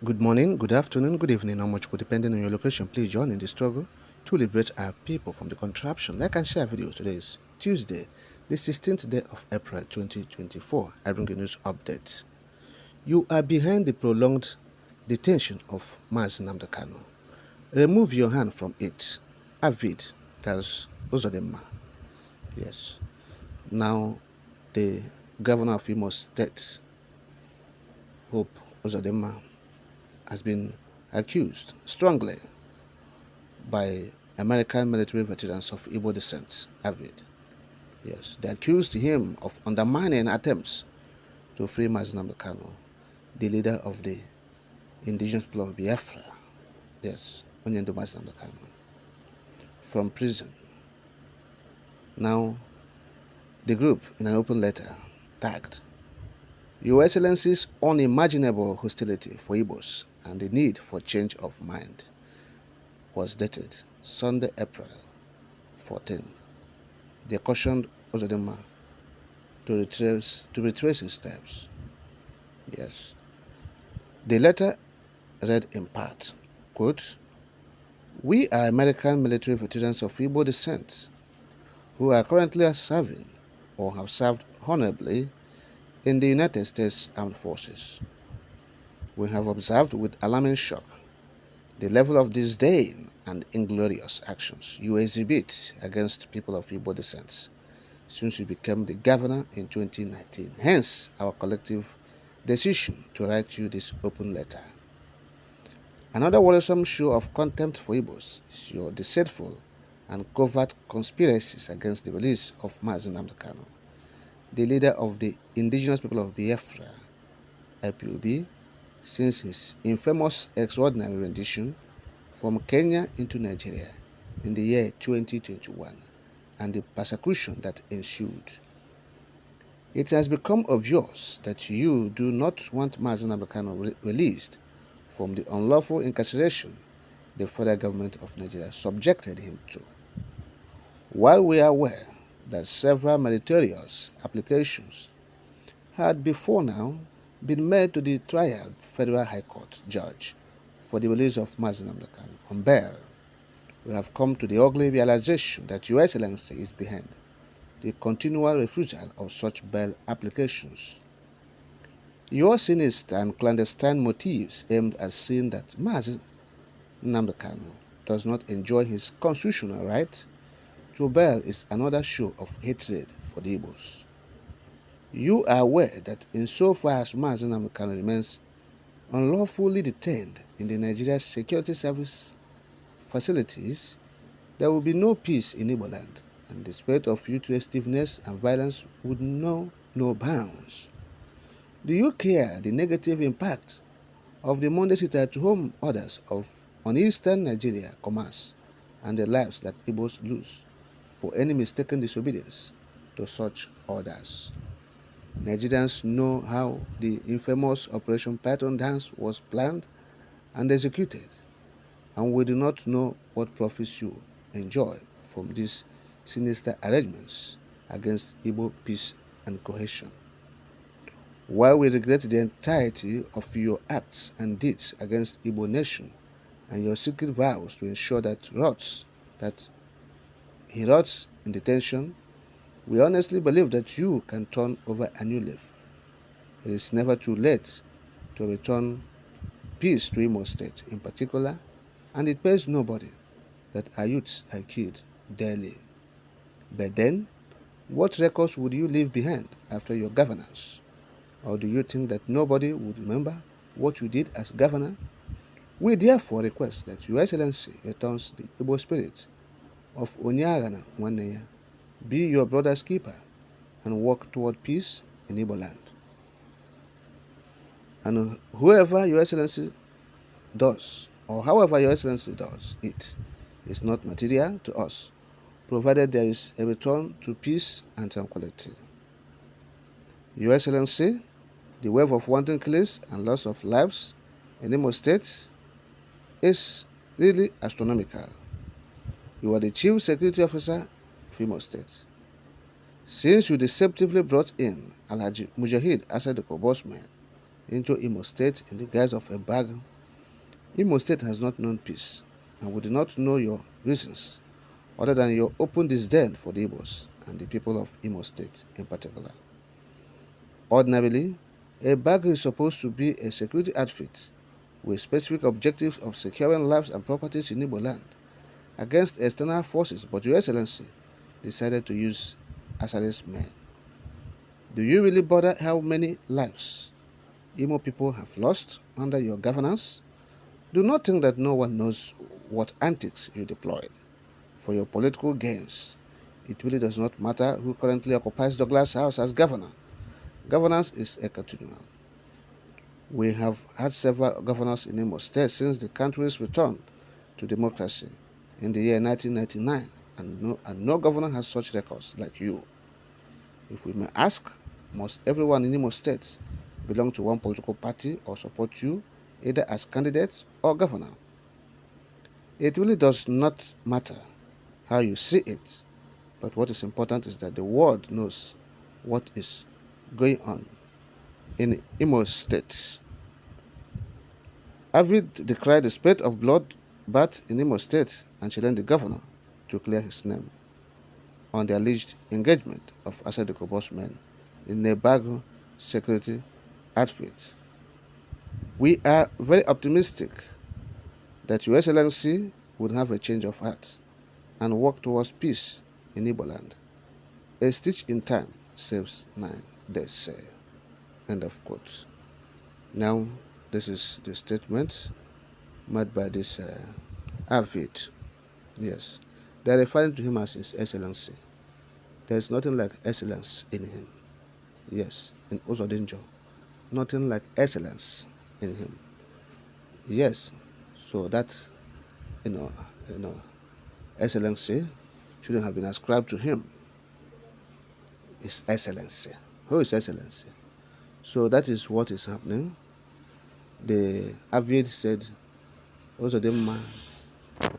Good morning, good afternoon, good evening, how much could depending on your location. Please join in the struggle to liberate our people from the contraption. Like and share videos. Today is Tuesday, the 16th day of April 2024. I bring the news updates. You are behind the prolonged detention of Nnamdi Kanu. Remove your hand from it. Avid tells Uzodinma. Yes. Now the governor of Imo State, Hope Uzodinma, has been accused strongly by American military veterans of Igbo descent, Avid. Yes, they accused him of undermining attempts to free Nnamdi Kanu, the leader of the indigenous people of Biafra. Yes, Onyendo Nnamdi Kanu, from prison. Now, the group, in an open letter, tagged Your Excellency's unimaginable hostility for Igbos and the need for change of mind was dated Sunday, April 14. They cautioned Uzodinma to retrace his steps. Yes. The letter read in part, quote, We are American military veterans of Igbo descent who are currently serving or have served honorably in the United States Armed Forces. We have observed with alarming shock the level of disdain and inglorious actions you exhibit against people of Igbo descent since you became the governor in 2019. Hence, our collective decision to write you this open letter. Another worrisome show of contempt for Igbos is your deceitful and covert conspiracies against the release of Nnamdi Kanu, the leader of the indigenous people of Biafra, IPOB, since his infamous extraordinary rendition from Kenya into Nigeria in the year 2021 and the persecution that ensued. It has become obvious that you do not want Nnamdi Kanu released from the unlawful incarceration the federal government of Nigeria subjected him to. While we are aware that several meritorious applications had before now been made to the trial Federal High Court judge for the release of Nnamdi Kanu on bail, we have come to the ugly realization that Your Excellency is behind the continual refusal of such bail applications. Your sinister and clandestine motives aimed at seeing that Nnamdi Kanu does not enjoy his constitutional right to bail is another show of hatred for the Igbos. You are aware that insofar as Nnamdi Kanu remains unlawfully detained in the Nigeria Security Service facilities, there will be no peace in Igbo land, and the spirit of fugistiveness and violence would know no bounds. Do you care the negative impact of the Monday sit-at-home orders on eastern Nigeria commerce and the lives that Igbos lose for any mistaken disobedience to such orders? Nigerians know how the infamous Operation Python dance was planned and executed, and we do not know what profits you enjoy from these sinister arrangements against Igbo peace and cohesion. While we regret the entirety of your acts and deeds against Igbo nation and your secret vows to ensure that he rots in detention, we honestly believe that you can turn over a new leaf. It is never too late to return peace to Imo State in particular, and it pays nobody that our youths are killed daily. But then, what records would you leave behind after your governance? Or do you think that nobody would remember what you did as governor? We therefore request that Your Excellency returns the Igbo spirit of Onyagana Nwanneya, be your brother's keeper, and work toward peace in Igbo land. And whoever Your Excellency does, or however Your Excellency does it, is not material to us, provided there is a return to peace and tranquility. Your Excellency, the wave of wanton killings and loss of lives in Imo State is really astronomical. You are the Chief Security Officer of Imo State. Since you deceptively brought in Alhaji Mujahid Asad the Kobosman into Imo State in the guise of a bargain. Imo State has not known peace, and we do not know your reasons, other than your open disdain for the Igbos and the people of Imo State in particular. Ordinarily, a bargain is supposed to be a security outfit with specific objectives of securing lives and properties in Igbo land against external forces, but Your Excellency decided to use Asaris men. Do you really bother how many lives Imo people have lost under your governance? Do not think that no one knows what antics you deployed for your political gains. It really does not matter who currently occupies Douglas House as governor. Governance is a continuum. We have had several governors in Imo State since the country's return to democracy in the year 1999, and no governor has such records like you. If we may ask, must everyone in Imo State belong to one political party or support you either as candidate or governor? It really does not matter how you see it, but what is important is that the world knows what is going on in Imo State. Avid decried the spate of blood bath in Imo State and challenged the governor to clear his name on the alleged engagement of Asadiko bossmen in a bargain security outfit. We are very optimistic that Your Excellency would have a change of heart and work towards peace in Igbo land. A stitch in time saves 9, they say. End of quote. Now, this is the statement made by this Avid. Yes, they are referring to him as His Excellency. There is nothing like excellence in him. Yes, in Uzodinma, nothing like excellence in him. Yes, so that you know, excellency shouldn't have been ascribed to him. His Excellency. Who is Excellency? So that is what is happening. The Avid said Uzodinma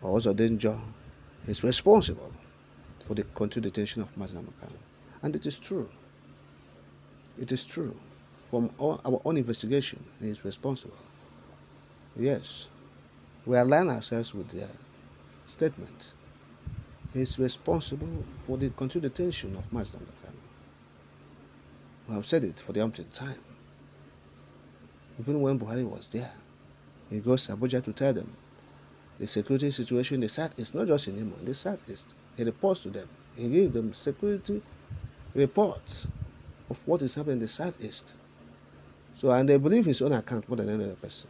or Uzodinma is responsible for the continued detention of Nnamdi. And it is true. It is true. From our own investigation, he is responsible. Yes. We align ourselves with their statement. He is responsible for the continued detention of Nnamdi. We have said it for the umpteenth time. Even when Buhari was there, he goes to Abuja to tell them the security situation in the South is not just in Imo, in the Southeast. He reports to them. He gives them security reports of what is happening in the Southeast. So, and they believe his own account more than any other person,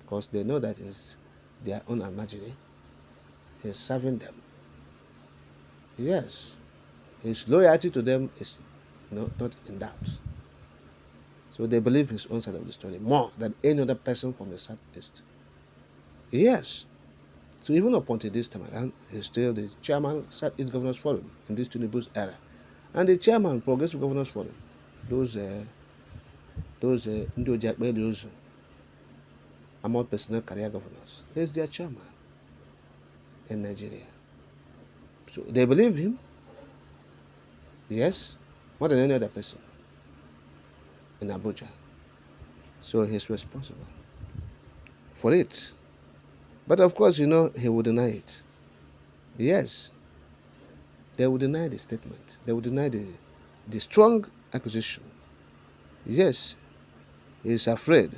because they know that it's their own imagining. He's serving them. Yes, his loyalty to them is not in doubt. So they believe his own side of the story more than any other person from the Southeast. Yes. So even up until this time around, he's still the chairman of Southeast Governors Forum in this Tinubu's era, and the chairman Progressive Governors Forum, those Ndojakbelios, among personnel career governors, he's their chairman in Nigeria. So they believe him, yes, more than any other person in Abuja. So he's responsible for it. But of course, he will deny it. Yes, they will deny the statement. They will deny the strong accusation. Yes, he is afraid.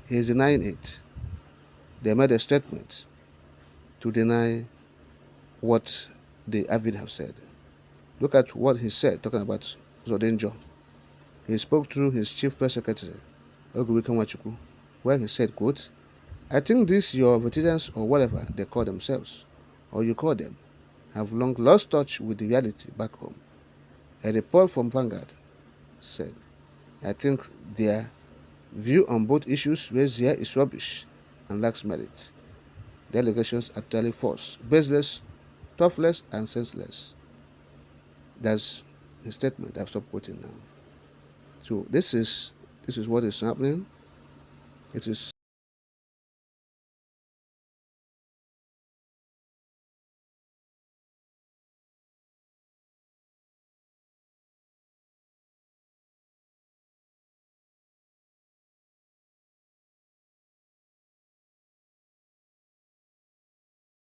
He is denying it. They made a statement to deny what the Avid have said. Look at what he said, talking about Uzodinma. He spoke through his chief press secretary, Ogurike Nwachukwu, where he said, quote, "I think these your veterans or whatever they call themselves, or you call them, have long lost touch with the reality back home." A report from Vanguard said, "I think their view on both issues raised here is rubbish and lacks merit. The allegations are totally false, baseless, toothless, and senseless." That's the statement. I've stopped quoting now. So this is what is happening. It is